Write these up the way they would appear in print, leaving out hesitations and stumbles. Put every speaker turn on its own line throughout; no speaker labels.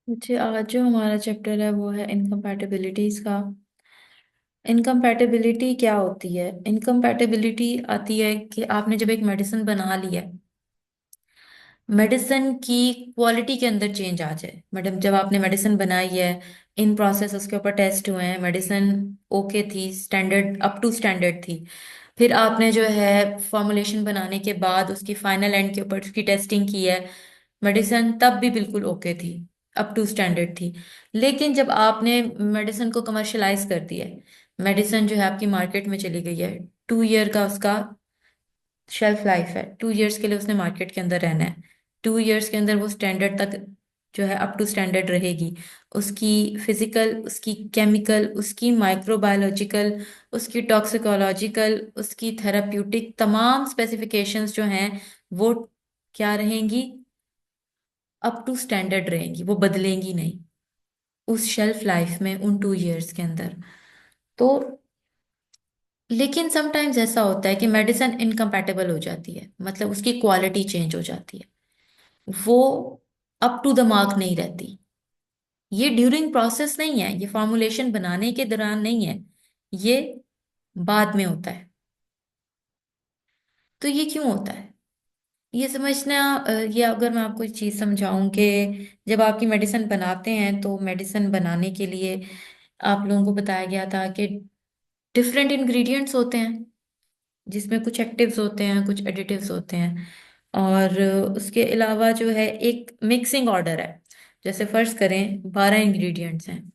मुझे आज जो हमारा चैप्टर है वो है इनकम्पैटिबिलिटीज का। इनकम्पैटिबिलिटी क्या होती है? इनकम्पैटिबिलिटी आती है कि आपने जब एक मेडिसिन बना ली है, मेडिसिन की क्वालिटी के अंदर चेंज आ जाए। मैडम, जब आपने मेडिसिन बनाई है, इन प्रोसेस उसके ऊपर टेस्ट हुए हैं, मेडिसिन ओके थी, स्टैंडर्ड अप टू स्टैंडर्ड थी। फिर आपने जो है फॉर्मुलेशन बनाने के बाद उसकी फाइनल एंड के ऊपर उसकी टेस्टिंग की है, मेडिसिन तब भी बिल्कुल ओके थी, अप टू स्टैंडर्ड थी। लेकिन जब आपने मेडिसिन को कमर्शलाइज कर दिया है, मेडिसिन जो है आपकी मार्केट में चली गई है, 2 ईयर का उसका शेल्फ लाइफ है, 2 ईयर्स के लिए उसने मार्केट के अंदर रहना है। 2 ईयर्स के अंदर वो स्टैंडर्ड तक जो है अप टू स्टैंडर्ड रहेगी। उसकी फिजिकल, उसकी केमिकल, उसकी माइक्रोबायोलॉजिकल, उसकी टॉक्सिकोलॉजिकल, उसकी थेराप्यूटिक तमाम स्पेसिफिकेशंस जो हैं वो क्या रहेंगी? अप टू स्टैंडर्ड रहेंगी, वो बदलेंगी नहीं उस शेल्फ लाइफ में, उन 2 ईयर्स के अंदर। तो लेकिन समटाइम्स ऐसा होता है कि मेडिसिन इनकम्पैटिबल हो जाती है, मतलब उसकी क्वालिटी चेंज हो जाती है, वो अप टू द मार्क नहीं रहती। ये ड्यूरिंग प्रोसेस नहीं है, ये फॉर्मुलेशन बनाने के दौरान नहीं है, ये बाद में होता है। तो ये क्यों होता है? ये समझना, ये अगर मैं आपको एक चीज समझाऊं कि जब आपकी मेडिसिन बनाते हैं तो मेडिसिन बनाने के लिए आप लोगों को बताया गया था कि डिफरेंट इंग्रेडिएंट्स होते हैं, जिसमें कुछ एक्टिव्स होते हैं, कुछ एडिटिव्स होते हैं। और उसके अलावा जो है एक मिक्सिंग ऑर्डर है। जैसे फर्ज करें 12 इंग्रेडिएंट्स हैं,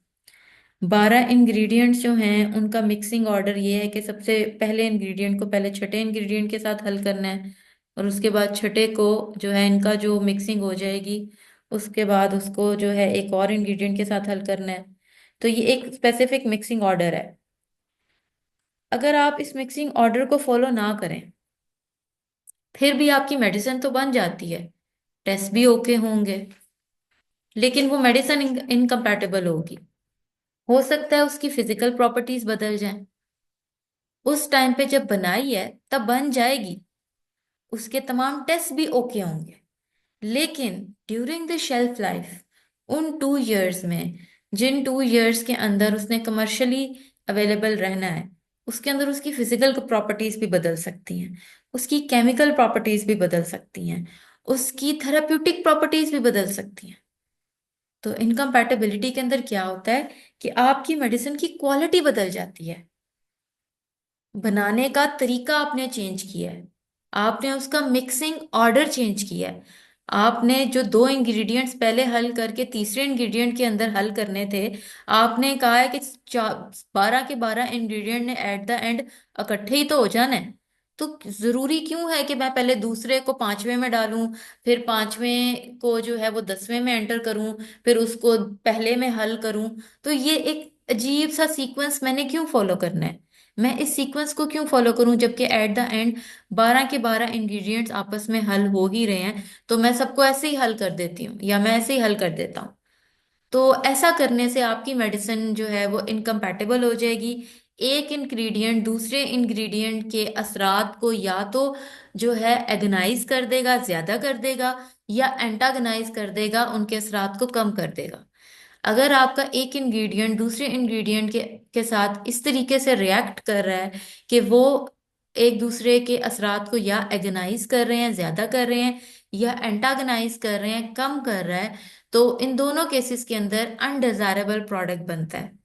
12 इंग्रेडिएंट्स जो हैं उनका मिक्सिंग ऑर्डर ये है कि सबसे पहले इंग्रेडिएंट को पहले छठे इंग्रेडिएंट के साथ हल करना है, और उसके बाद छठे को जो है इनका जो मिक्सिंग हो जाएगी, उसके बाद उसको जो है एक और इंग्रेडिएंट के साथ हल करना है। तो ये एक स्पेसिफिक मिक्सिंग ऑर्डर है। अगर आप इस मिक्सिंग ऑर्डर को फॉलो ना करें, फिर भी आपकी मेडिसिन तो बन जाती है, टेस्ट भी ओके होंगे, लेकिन वो मेडिसिन इनकम्पैटिबल होगी। हो सकता है उसकी फिजिकल प्रॉपर्टीज बदल जाएं। उस टाइम पे जब बनाई है तब बन जाएगी, उसके तमाम टेस्ट भी ओके होंगे, लेकिन ड्यूरिंग द शेल्फ लाइफ, उन 2 ईयर्स में, जिन 2 ईयर्स के अंदर उसने कमर्शियली अवेलेबल रहना है, उसके अंदर उसकी फिजिकल प्रॉपर्टीज भी बदल सकती हैं, उसकी केमिकल प्रॉपर्टीज भी बदल सकती हैं, उसकी थेराप्यूटिक प्रॉपर्टीज भी बदल सकती हैं। तो इनकम्पैटिबिलिटी के अंदर क्या होता है कि आपकी मेडिसिन की क्वालिटी बदल जाती है, बनाने का तरीका आपने चेंज किया है, आपने उसका मिक्सिंग ऑर्डर चेंज किया है। आपने जो 2 इंग्रेडिएंट्स पहले हल करके तीसरे इंग्रेडिएंट के अंदर हल करने थे, आपने कहा है कि 12 के 12 इंग्रेडिएंट ने एट द एंड इकट्ठे ही तो हो जाना है। तो जरूरी क्यों है कि मैं पहले दूसरे को पांचवें में डालूं, फिर पांचवें को जो है वो 10वें में एंटर करूं, फिर उसको पहले में हल करूं? तो ये एक अजीब सा सीक्वेंस मैंने क्यों फॉलो करना है? मैं इस सीक्वेंस को क्यों फॉलो करूं जबकि एट द एंड 12 के 12 इंग्रेडिएंट्स आपस में हल हो ही रहे हैं? तो मैं सबको ऐसे ही हल कर देती हूँ, या मैं ऐसे ही हल कर देता हूँ। तो ऐसा करने से आपकी मेडिसिन जो है वो इनकम्पैटिबल हो जाएगी। एक इंग्रेडिएंट दूसरे इंग्रेडिएंट के असरात को या तो जो है एगनाइज कर देगा, ज्यादा कर देगा, या एंटागनाइज कर देगा, उनके असरात को कम कर देगा। अगर आपका एक इंग्रेडिएंट दूसरे इंग्रेडिएंट के साथ इस तरीके से रिएक्ट कर रहा है कि वो एक दूसरे के असरात को या एगनाइज कर रहे हैं, ज्यादा कर रहे हैं, या एंटागनाइज कर रहे हैं, कम कर रहा है, तो इन दोनों केसेस के अंदर अनडिजायरेबल प्रोडक्ट बनता है।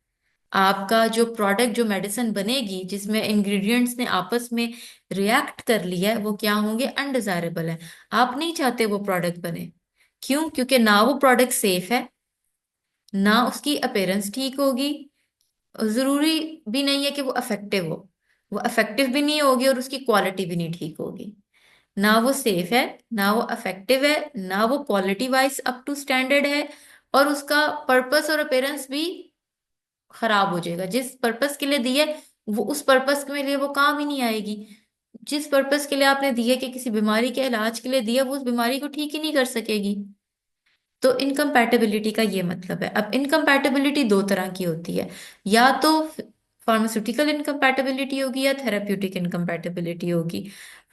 आपका जो प्रोडक्ट, जो मेडिसिन बनेगी जिसमें इंग्रेडिएंट्स ने आपस में रिएक्ट कर लिया है, वो क्या होंगे? अनडिजायरेबल है। आप नहीं चाहते वो प्रोडक्ट बने। क्यों? क्योंकि ना वो प्रोडक्ट सेफ है, ना उसकी अपीयरेंस ठीक होगी, और जरूरी भी नहीं है कि वो इफेक्टिव हो। वो इफेक्टिव भी नहीं होगी और उसकी क्वालिटी भी नहीं ठीक होगी। ना वो सेफ है, ना वो इफेक्टिव है, ना वो quality wise up to standard है, और उसका पर्पस और अपीयरेंस भी खराब हो जाएगा। जिस पर्पस के लिए दी है, वो उस पर्पस के लिए वो काम ही नहीं आएगी। जिस पर्पस के लिए आपने दी है कि किसी बीमारी के इलाज के लिए दी है, वो उस बीमारी को ठीक ही नहीं कर सकेगी। तो इनकम्पैटिबिलिटी का ये मतलब है। अब इनकम्पैटिबिलिटी दो तरह की होती है, या तो फार्मास्यूटिकल इनकम्पैटिबिलिटी होगी, या थेराप्यूटिक इनकम्पैटिबिलिटी होगी।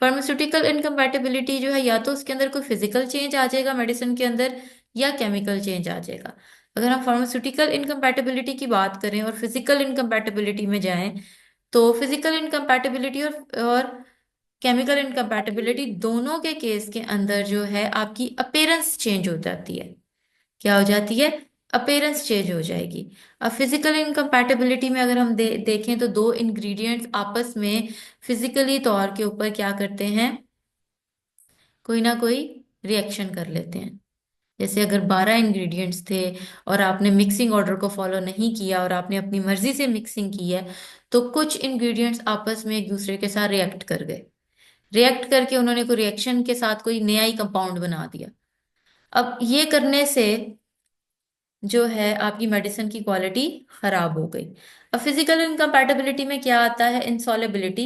फार्मास्यूटिकल इनकम्पैटिबिलिटी जो है, या तो उसके अंदर कोई फिजिकल चेंज आ जाएगा मेडिसिन के अंदर, या केमिकल चेंज आ जाएगा। अगर हम फार्मास्यूटिकल इनकम्पैटिबिलिटी की बात करें और फिजिकल इनकम्पैटिबिलिटी में जाएं, तो फिजिकल इनकम्पैटिबिलिटी और केमिकल इनकम्पैटिबिलिटी दोनों के केस के अंदर जो है आपकी अपीयरेंस चेंज हो जाती है। क्या हो जाती है? अपीयरेंस चेंज हो जाएगी। अब फिजिकल इनकम्पैटिबिलिटी में अगर हम देखें तो दो इंग्रेडिएंट्स आपस में फिजिकली तौर के ऊपर क्या करते हैं, कोई ना कोई रिएक्शन कर लेते हैं। जैसे अगर 12 इंग्रेडिएंट्स थे और आपने मिक्सिंग ऑर्डर को फॉलो नहीं किया और आपने अपनी मर्जी से मिक्सिंग की है, तो कुछ इंग्रेडिएंट्स आपस में एक दूसरे के साथ रिएक्ट कर गए। रिएक्ट करके उन्होंने कोई रिएक्शन के साथ कोई नया ही कंपाउंड बना दिया। अब ये करने से जो है आपकी मेडिसिन की क्वालिटी खराब हो गई। अब फिजिकल इनकम्पैटिबिलिटी में क्या आता है? इंसॉलेबिलिटी।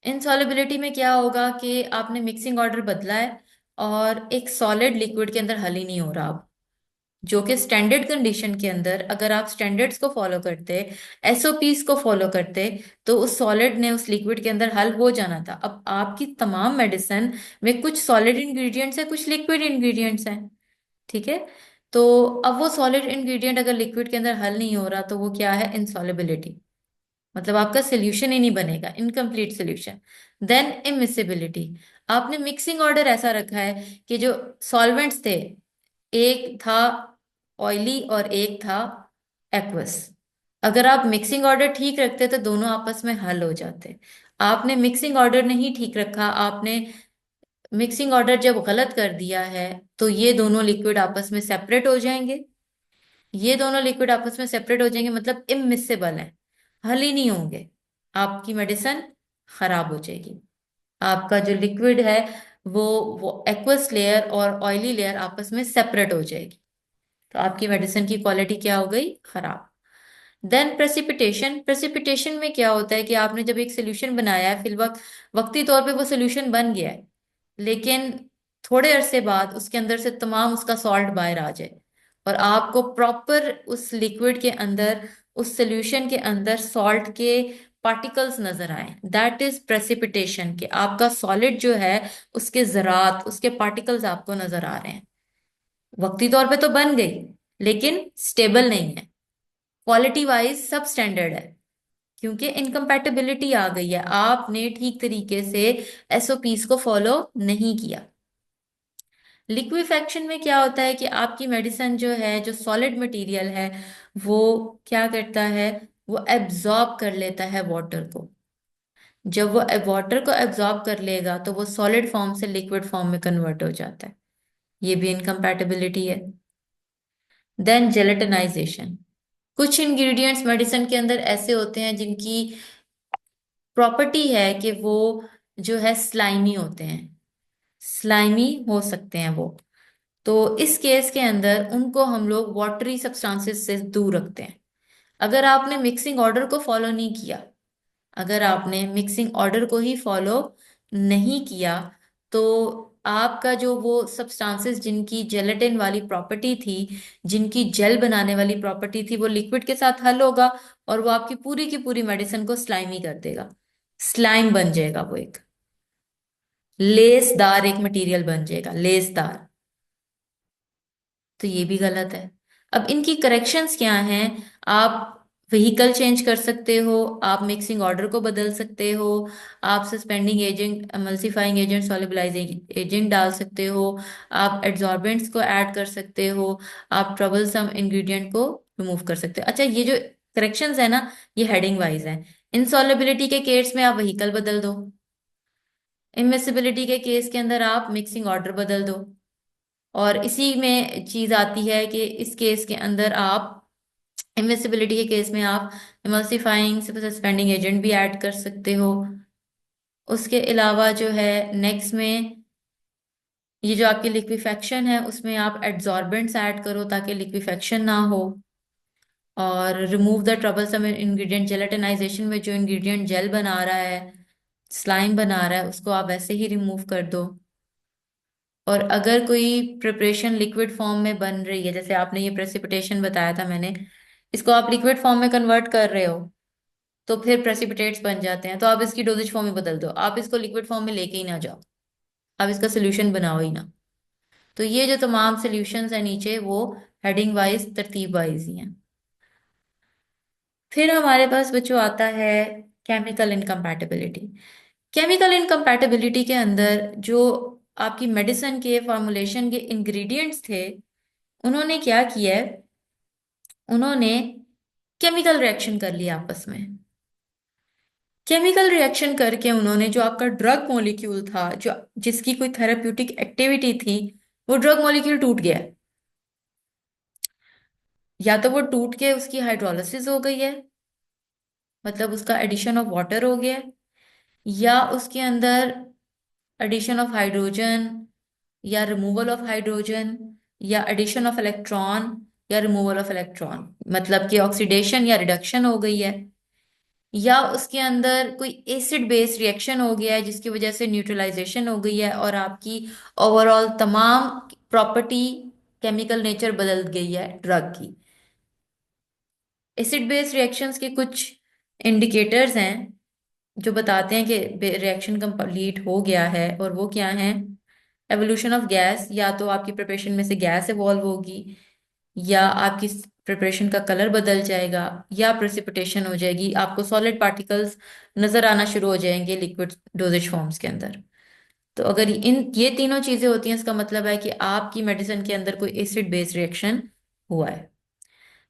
इंसॉलेबिलिटी में क्या होगा कि आपने मिक्सिंग ऑर्डर बदला है और एक सॉलिड लिक्विड के अंदर हल ही नहीं हो रहा अब, जो कि स्टैंडर्ड कंडीशन के अंदर अगर आप स्टैंडर्ड्स को फॉलो करते, एसओपीस को फॉलो करते, तो उस सॉलिड ने उस लिक्विड के अंदर हल हो जाना था। अब आपकी तमाम मेडिसिन में कुछ सॉलिड इंग्रेडिएंट्स है, कुछ लिक्विड इंग्रेडिएंट्स हैं। ठीक है? तो अब वो सॉलिड इंग्रेडिएंट अगर लिक्विड के अंदर हल नहीं हो रहा, तो वो क्या है? इनसॉलेबिलिटी। मतलब आपका सोल्यूशन ही नहीं बनेगा, इनकम्प्लीट सोल्यूशन। Then immiscibility. आपने मिक्सिंग ऑर्डर ऐसा रखा है कि जो सॉल्वेंट्स थे, एक था ऑयली और एक था एक्वस। अगर आप मिक्सिंग ऑर्डर ठीक रखते तो दोनों आपस में हल हो जाते। आपने मिक्सिंग ऑर्डर नहीं ठीक रखा, आपने मिक्सिंग ऑर्डर जब गलत कर दिया है, तो ये दोनों लिक्विड आपस में सेपरेट हो जाएंगे। ये दोनों लिक्विड आपस में सेपरेट हो जाएंगे, मतलब इमिसिबल है, हल ही नहीं होंगे। आपकी मेडिसिन खराब हो जाएगी। आपका जो लिक्विड है वो वो एक्वस लेयर और ऑयली लेयर आपस में सेपरेट हो जाएगी। तो आपकी मेडिसिन की क्वालिटी क्या हो गई? खराब। Than precipitation. प्रेसिपिटेशन में क्या होता है कि आपने जब एक सोल्यूशन बनाया है, फिल वक्त वक्ती तौर पे वो सोल्यूशन बन गया है, लेकिन थोड़े अरसे बाद उसके अंदर से तमाम उसका सॉल्ट बाहर आ जाए और आपको प्रॉपर उस लिक्विड के अंदर, उस सोल्यूशन के अंदर सॉल्ट के पार्टिकल्स नजर आए, दैट इज प्रेसिपिटेशन। कि आपका सॉलिड जो है उसके जरात, उसके पार्टिकल्स आपको नजर आ रहे हैं। वक्ती तौर पे तो बन गई, लेकिन स्टेबल नहीं है। क्वालिटी वाइज सब स्टैंडर्ड है, क्योंकि इनकम्पैटिबिलिटी आ गई है, आपने ठीक तरीके से एसओपीस को फॉलो नहीं किया। लिक्विफेक्शन में क्या होता है कि आपकी मेडिसिन जो है, जो सॉलिड मटेरियल है, वो क्या करता है? वो एब्जॉर्ब कर लेता है वाटर को। जब वो वाटर को एब्जॉर्ब कर लेगा तो वो सॉलिड फॉर्म से लिक्विड फॉर्म में कन्वर्ट हो जाता है। ये भी इनकम्पैटिबिलिटी है। देन जेलेटिनाइजेशन। कुछ इंग्रेडिएंट्स मेडिसिन के अंदर ऐसे होते हैं जिनकी प्रॉपर्टी है कि वो जो है स्लाइमी होते हैं, स्लाइमी हो सकते हैं वो। तो इस केस के अंदर उनको हम लोग वाटरी सब्सटेंसेस से दूर रखते हैं। अगर आपने मिक्सिंग ऑर्डर को फॉलो नहीं किया, अगर आपने मिक्सिंग ऑर्डर को ही फॉलो नहीं किया, तो आपका जो वो सब्सटेंसेस जिनकी जेलेटिन वाली प्रॉपर्टी थी, जिनकी जेल बनाने वाली प्रॉपर्टी थी, वो लिक्विड के साथ हल होगा और वो आपकी पूरी की पूरी मेडिसिन को स्लाइमी कर देगा। स्लाइम बन जाएगा वो, एक लेसदार एक मटेरियल बन जाएगा, लेसदार। तो ये भी गलत है। अब इनकी करेक्शंस क्या हैं? आप व्हीकल चेंज कर सकते हो, आप मिक्सिंग ऑर्डर को बदल सकते हो, आप suspending agent, emulsifying agent, solubilising agent डाल सकते हो, आप एड्सॉर्बेंट्स को ऐड कर सकते हो, आप ट्रबलसम इंग्रेडिएंट को रिमूव कर सकते हो। अच्छा, ये जो करेक्शंस है ना, ये हेडिंग वाइज है। इनसॉल्युबिलिटी के केस में आप व्हीकल बदल दो, इमिसिबिलिटी के केस के अंदर आप मिक्सिंग ऑर्डर बदल दो, और इसी में चीज आती है कि इस केस के अंदर आप, इमिसिबिलिटी के केस में आप इमल्सिफाइंग सस्पेंडिंग एजेंट भी ऐड कर सकते हो। उसके अलावा जो है नेक्स्ट में, ये जो आपकी लिक्विफेक्शन है उसमें आप एड्सॉर्बेंट्स ऐड करो ताकि लिक्विफेक्शन ना हो। और रिमूव द ट्रबलसम इंग्रेडिएंट। जेलेटिनाइजेशन में जो इंग्रेडिएंट जेल बना रहा है, स्लाइम बना रहा है, उसको आप वैसे ही रिमूव कर दो। और अगर कोई प्रिपरेशन लिक्विड फॉर्म में बन रही है, जैसे आपने ये प्रेसिपिटेशन बताया था मैंने, इसको आप लिक्विड फॉर्म में कन्वर्ट कर रहे हो, तो फिर प्रेसिपिटेट्स बन जाते हैं, तो आप इसकी डोजेज फॉर्म में बदल दो, आप इसको लिक्विड फॉर्म में लेके ही ना जाओ, आप इसका सोल्यूशन बनाओ ही ना। तो ये जो तमाम सोल्यूशंस है नीचे, वो हेडिंग वाइज तरतीब वाइज ही हैं। फिर हमारे पास बच्चों आता है केमिकल इनकम्पैटिबिलिटी। केमिकल इनकम्पैटिबिलिटी के अंदर जो आपकी मेडिसिन के फॉर्मुलेशन के इंग्रेडिएंट्स थे, उन्होंने क्या किया है, उन्होंने केमिकल रिएक्शन कर लिया आपस में। केमिकल रिएक्शन करके उन्होंने जो आपका ड्रग मॉलिक्यूल था, जो जिसकी कोई थेराप्यूटिक एक्टिविटी थी, वो ड्रग मॉलिक्यूल टूट गया है। या तो वो टूट के उसकी हाइड्रोलिसिस हो गई है, मतलब उसका एडिशन ऑफ वाटर हो गया है, या उसके अंदर एडिशन ऑफ हाइड्रोजन या रिमूवल ऑफ हाइड्रोजन, या एडिशन ऑफ इलेक्ट्रॉन या रिमूवल ऑफ इलेक्ट्रॉन, मतलब कि ऑक्सीडेशन या रिडक्शन हो गई है, या उसके अंदर कोई एसिड बेस रिएक्शन हो गया है जिसकी वजह से न्यूट्रलाइजेशन हो गई है और आपकी ओवरऑल तमाम प्रॉपर्टी, केमिकल नेचर बदल गई है ड्रग की। एसिड बेस रिएक्शंस के कुछ इंडिकेटर्स हैं जो बताते हैं कि रिएक्शन कंप्लीट हो गया है, और वो क्या है? एवोल्यूशन ऑफ गैस, या तो आपकी प्रिपरेशन में से गैस इवॉल्व होगी, या आपकी प्रिपरेशन का कलर बदल जाएगा, या प्रेसिपिटेशन हो जाएगी, आपको सॉलिड पार्टिकल्स नजर आना शुरू हो जाएंगे लिक्विड डोजेज फॉर्म्स के अंदर। तो अगर ये तीनों चीजें होती हैं, इसका मतलब है कि आपकी मेडिसिन के अंदर कोई एसिड बेस रिएक्शन हुआ है।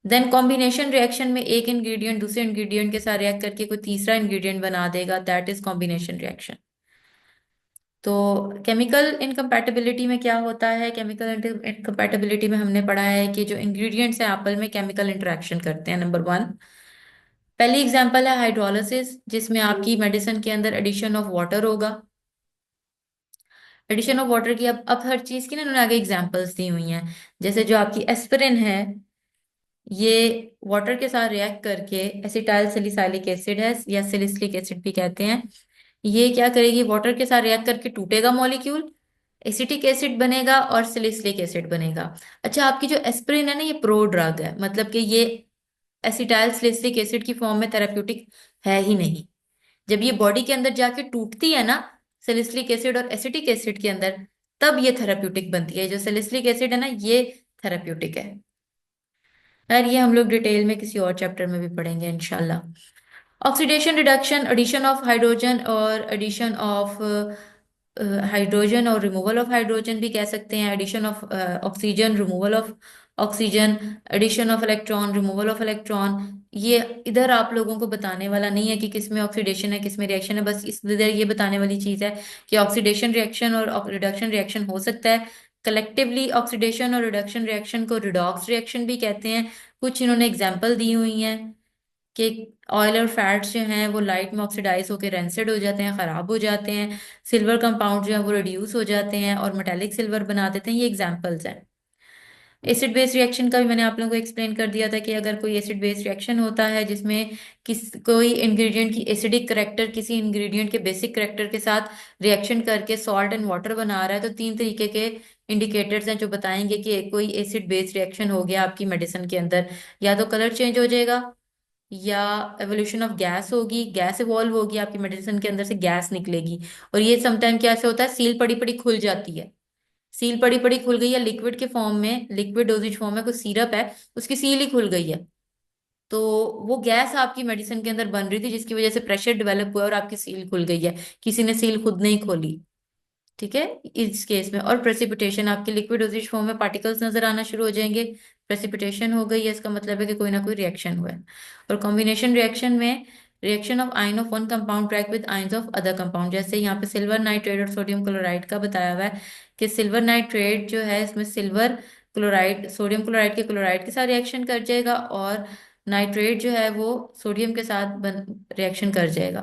देन कॉम्बिनेशन रिएक्शन में एक इंग्रेडिएंट दूसरे इंग्रेडिएंट के साथ रिएक्ट करके कोई तीसरा इंग्रेडिएंट बना देगा, दैट इज कॉम्बिनेशन रिएक्शन। तो केमिकल इनकम्पैटिबिलिटी में क्या होता है? केमिकल इनकम्पैटिबिलिटी में हमने पढ़ा है कि जो इंग्रेडिएंट्स हैं आपस में केमिकल इंटरेक्शन करते हैं। नंबर वन, पहली एग्जांपल है हाइड्रोलिसिस, जिसमें आपकी मेडिसिन के अंदर एडिशन ऑफ वाटर होगा। एडिशन ऑफ वाटर की अब हर चीज की ना इन्होंने आगे एग्जांपल्स दी हुई हैं। जैसे जो आपकी एस्पिरिन है, ये वाटर के साथ रिएक्ट करके, एसिटाइल सैलिसाइलिक एसिड है या सैलिसिलिक एसिड भी कहते हैं, ये क्या करेगी? वाटर के साथ रिएक्ट करके टूटेगा मॉलिक्यूल, एसिटिक एसिड बनेगा और सैलिसिलिक एसिड बनेगा। अच्छा, आपकी जो एस्पिरिन है ना, ये प्रो ड्रग है, मतलब कि ये एसिटाइल सैलिसिलिक एसिड की फॉर्म में थेराप्यूटिक है ही नहीं। जब ये बॉडी के अंदर जाके टूटती है ना, सैलिसिलिक एसिड और एसिटिक एसिड के अंदर, तब ये थेराप्यूटिक बनती है। जो सैलिसिलिक एसिड है ना, ये थेराप्यूटिक है। यार ये हम लोग डिटेल में किसी और चैप्टर में भी पढ़ेंगे इंशाल्लाह। Oxidation reduction, addition of hydrogen और एडिशन ऑफ हाइड्रोजन और रिमूवल ऑफ हाइड्रोजन भी कह सकते हैं। Addition of oxygen, removal of oxygen, addition of electron, removal of electron. ये इधर आप लोगों को बताने वाला नहीं है कि किसमें ऑक्सीडेशन है किसमें रिएक्शन है, बस इस इधर ये बताने वाली चीज है कि ऑक्सीडेशन रिएक्शन और रिडक्शन रिएक्शन हो सकता है। कलेक्टिवली ऑक्सीडेशन और रिडक्शन रिएक्शन को रिडॉक्स रिएक्शन भी कहते हैं। कुछ इन्होंने एग्जाम्पल दी हुई हैं कि ऑयल और फैट्स जो हैं वो लाइट में ऑक्सीडाइज होकर रेंसिड हो जाते हैं, खराब हो जाते हैं। सिल्वर कंपाउंड जो है वो रिड्यूस हो जाते हैं और मेटालिक सिल्वर बना देते हैं। ये एग्जांपल्स हैं। एसिड बेस रिएक्शन का भी मैंने आप लोगों को एक्सप्लेन कर दिया था कि अगर कोई एसिड बेस रिएक्शन होता है जिसमें कोई इंग्रेडिएंट की एसिडिक करेक्टर किसी इंग्रेडिएंट के बेसिक करेक्टर के साथ रिएक्शन करके सॉल्ट एंड वाटर बना रहा है, तो तीन तरीके के इंडिकेटर्स हैं जो बताएंगे कि कोई एसिड बेस रिएक्शन हो गया आपकी मेडिसिन के अंदर। या तो कलर चेंज हो जाएगा, या एवोल्यूशन ऑफ गैस होगी, गैस इवॉल्व होगी, आपकी मेडिसिन के अंदर से गैस निकलेगी। और ये समटाइम क्या ऐसे होता है, सील पड़ी पड़ी खुल जाती है। सील पड़ी पड़ी खुल गई है लिक्विड के फॉर्म में, लिक्विड डोजेज फॉर्म में, कुछ सिरप है, उसकी सील ही खुल गई है। तो वो गैस आपकी मेडिसिन के अंदर बन रही थी जिसकी वजह से प्रेशर डेवलप हुआ और आपकी सील खुल गई है, किसी ने सील खुद नहीं खोली। ठीक है, इस केस में। और प्रेसिपिटेशन, आपके लिक्विड डोजेज फॉर्म में पार्टिकल्स नजर आना शुरू हो जाएंगे, प्रेसिपिटेशन हो गई है, इसका मतलब है कि कोई ना कोई रिएक्शन हुआ है। और कॉम्बिनेशन रिएक्शन में reaction of ion of one compound react with ions of other compound, जैसे यहाँ पे सिल्वर नाइट्रेट और सोडियम क्लोराइड का बताया हुआ है कि सिल्वर नाइट्रेट जो है इसमें सिल्वर क्लोराइड सोडियम क्लोराइड के क्लोराइड के साथ रिएक्शन कर जाएगा, और नाइट्रेट जो है वो सोडियम के साथ रिएक्शन कर जाएगा,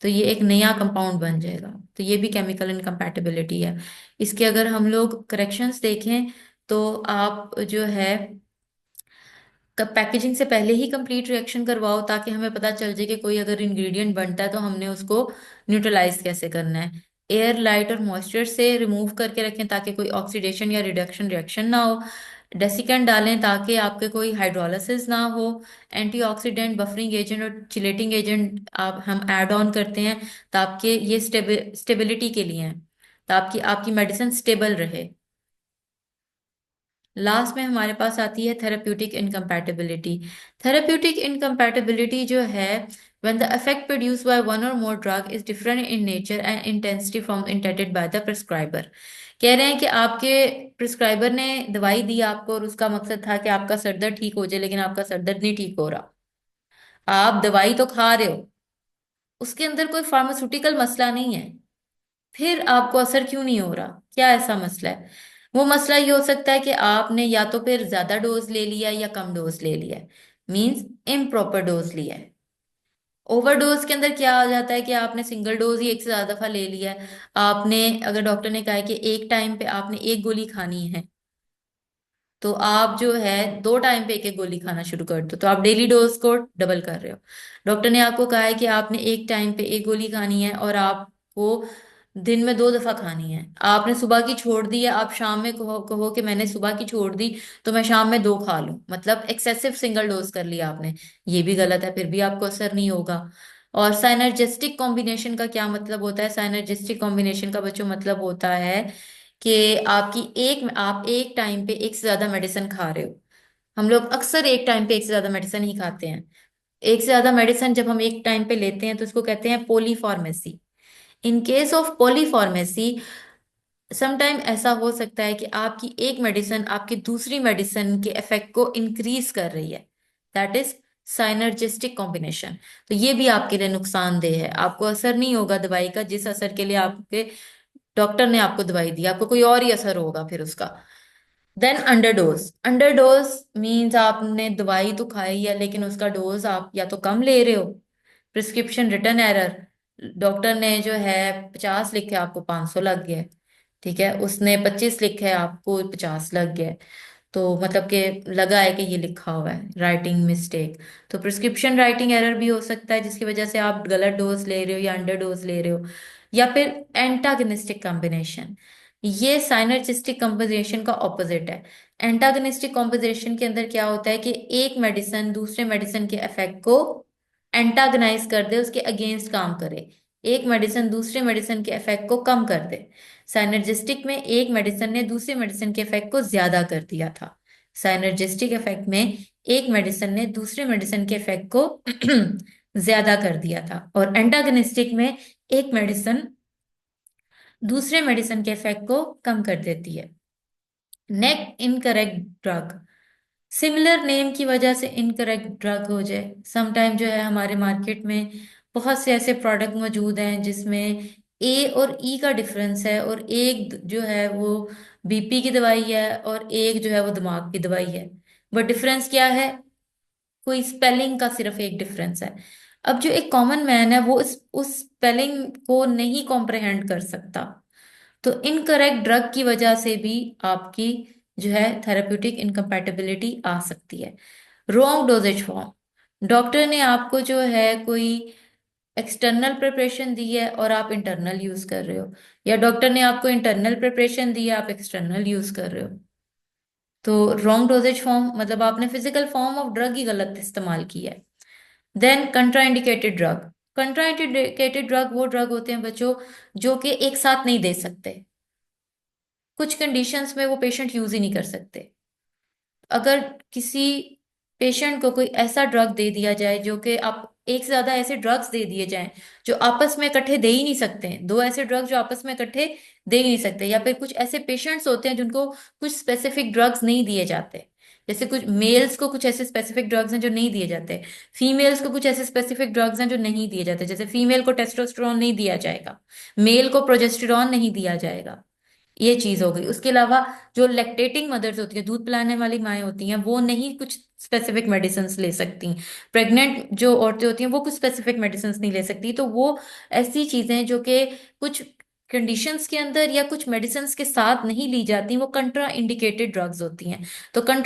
तो ये एक नया कंपाउंड बन जाएगा। तो ये भी केमिकल इनकम्पैटिबिलिटी है। इसके अगर हम लोग करेक्शंस देखें, तो आप जो है पैकेजिंग से पहले ही कंप्लीट रिएक्शन करवाओ, ताकि हमें पता चल जाए कि कोई अगर इंग्रेडिएंट बनता है तो हमने उसको न्यूट्रलाइज कैसे करना है। एयर, लाइट और मॉइस्चर से रिमूव करके रखें ताकि कोई ऑक्सीडेशन या रिडक्शन रिएक्शन ना हो। डेसिकेंट डालें ताकि आपके कोई हाइड्रोलिसिस ना हो। एंटीऑक्सीडेंट, बफरिंग एजेंट और चिलेटिंग एजेंट आप हम ऐड ऑन करते हैं ताकि ये स्टेबिलिटी के लिए हैं, ताकि आपकी मेडिसिन स्टेबल रहे। लास्ट में हमारे पास आती है थेराप्यूटिक इनकम्पैटिबिलिटी। थेराप्यूटिक इनकम्पैटिबिलिटी जो है, when the effect produced by one or more drug is different in nature and intensity from intended by the prescriber। कह रहे हैं कि आपके प्रिस्क्राइबर ने दवाई दी आपको और उसका मकसद था कि आपका सर दर्द ठीक हो जाए, लेकिन आपका सर दर्द नहीं ठीक हो रहा। आप दवाई तो खा रहे हो, उसके अंदर कोई फार्मास्यूटिकल मसला नहीं है, फिर आपको असर क्यों नहीं हो रहा? क्या ऐसा मसला है? वो मसला ये हो सकता है कि आपने या तो फिर ज्यादा डोज ले लिया या कम डोज ले लिया है, मींस इम्प्रॉपर डोज लिया है। ओवरडोज के अंदर क्या आ जाता है कि आपने सिंगल डोज ही एक से ज्यादा दफा ले लिया है। आपने, अगर डॉक्टर ने कहा है कि एक टाइम पे आपने एक गोली खानी है, तो आप जो है दो टाइम पे एक एक गोली खाना शुरू कर दो, तो आप डेली डोज को डबल कर रहे हो। डॉक्टर ने आपको कहा है कि आपने एक टाइम पे एक गोली खानी है और आपको दिन में दो दफा खानी है, आपने सुबह की छोड़ दी है, आप शाम में कहो कहो कि मैंने सुबह की छोड़ दी तो मैं शाम में दो खा लूं, मतलब एक्सेसिव सिंगल डोज कर लिया आपने। ये भी गलत है, फिर भी आपको असर नहीं होगा। और साइनर्जिस्टिक कॉम्बिनेशन का क्या मतलब होता है? साइनर्जिस्टिक कॉम्बिनेशन का बच्चों मतलब होता है कि आप एक टाइम पे एक से ज्यादा मेडिसिन खा रहे हो। हम लोग अक्सर एक टाइम पे एक से ज्यादा मेडिसिन ही खाते हैं। एक से ज्यादा मेडिसिन जब हम एक टाइम पे लेते हैं तो इसको कहते हैं polypharmacy. In case of polypharmacy, sometime ऐसा हो सकता है कि आपकी एक मेडिसिन आपकी दूसरी मेडिसिन के इफेक्ट को इंक्रीज कर रही है। That is synergistic combination. तो ये भी आपके लिए नुकसानदेह है, आपको असर नहीं होगा दवाई का जिस असर के लिए आपके डॉक्टर ने आपको दवाई दी, आपको कोई और ही असर होगा फिर उसका। देन अंडरडोज। अंडरडोज मीन्स आपने दवाई तो खाई है लेकिन उसका डोज आप या तो कम ले रहे हो, प्रिस्क्रिप्शन रिटर्न एरर। डॉक्टर ने जो है 50 लिखे, आपको 500 लग गया है। ठीक है, उसने 25 लिखे, आपको 50 लग गया है। तो मतलब कि लगा है कि ये लिखा हुआ है, राइटिंग मिस्टेक। तो प्रिस्क्रिप्शन राइटिंग एरर भी हो सकता है जिसकी वजह से आप गलत डोज ले रहे हो या अंडर डोज ले रहे हो। या फिर एंटागनिस्टिक कॉम्बिनेशन, ये साइनर्जिस्टिक कॉम्बिनेशन का ऑपोजिट है। एंटागनिस्टिक कॉम्बिनेशन के अंदर क्या होता है कि एक मेडिसिन दूसरे मेडिसिन के इफेक्ट को एंटागनाइज कर दे, उसके अगेंस्ट काम करे। एक मेडिसिन दूसरे मेडिसिन के इफेक्ट को कम कर दे। साइनर्जिस्टिक में एक मेडिसिन ने दूसरे मेडिसिन के इफेक्ट को ज्यादा कर दिया था। साइनर्जिस्टिक इफेक्ट में एक मेडिसिन ने दूसरे मेडिसिन के इफेक्ट को ज्यादा कर दिया था। और एंटागनिस्टिक में एक मेडिसिन दूसरे मेडिसिन के इफेक्ट को कम कर देती है। नेक इनकरेक्ट ड्रग, सिमिलर नेम की वजह से इनकरेक्ट ड्रग हो जाए। समटाइम जो है हमारे मार्केट में बहुत से ऐसे प्रोडक्ट मौजूद हैं जिसमें ए और ई का डिफरेंस है, और एक जो है वो बीपी की दवाई है और एक जो है वो दिमाग की दवाई है। बट डिफरेंस क्या है? कोई स्पेलिंग का सिर्फ एक डिफरेंस है। अब जो एक कॉमन मैन है वो उस स्पेलिंग को नहीं कॉम्प्रहेंड कर सकता। तो इनकरेक्ट ड्रग की वजह से भी आपकी जो है थेराप्यूटिक इनकम्पैटिबिलिटी आ सकती है। रॉन्ग डोजेज फॉर्म, डॉक्टर ने आपको जो है कोई एक्सटर्नल प्रिपरेशन दी है और आप इंटरनल यूज कर रहे हो, या डॉक्टर ने आपको इंटरनल प्रिपरेशन दी है आप एक्सटर्नल यूज कर रहे हो। तो रॉन्ग डोजेज फॉर्म मतलब आपने फिजिकल फॉर्म ऑफ ड्रग ही गलत इस्तेमाल की है। Then contraindicated drug, contraindicated drug वो ड्रग होते हैं बच्चों जो कि एक साथ नहीं दे सकते। कुछ कंडीशंस में वो पेशेंट यूज ही नहीं कर सकते। अगर किसी पेशेंट को कोई ऐसा ड्रग दे दिया जाए जो कि आप एक से ज्यादा ऐसे ड्रग्स दे दिए जाएं जो आपस में इकट्ठे दे ही नहीं सकते हैं, दो ऐसे ड्रग्स जो आपस में इकट्ठे दे ही नहीं सकते, या फिर कुछ ऐसे पेशेंट्स होते हैं जिनको कुछ स्पेसिफिक ड्रग्स नहीं दिए जाते। जैसे कुछ मेल्स को कुछ ऐसे स्पेसिफिक ड्रग्स हैं जो नहीं दिए जाते, फीमेल्स को कुछ ऐसे स्पेसिफिक ड्रग्स हैं जो नहीं दिए जाते। जैसे फीमेल को टेस्टोस्टेरोन नहीं दिया जाएगा, मेल को प्रोजेस्टेरॉन नहीं दिया जाएगा। ये चीज हो गई। उसके अलावा जो लैक्टेटिंग मदर्स होती है, दूध पिलाने वाली माएँ होती हैं, वो नहीं कुछ स्पेसिफिक मेडिसिन ले सकती। प्रेग्नेंट जो औरतें होती हैं वो कुछ स्पेसिफिक मेडिसिन नहीं ले सकती। तो वो ऐसी चीजें जो कि कुछ कंडीशंस के अंदर या कुछ मेडिसिन के साथ नहीं ली जाती, वो कंट्रा इंडिकेटेड ड्रग्स होती हैं। तो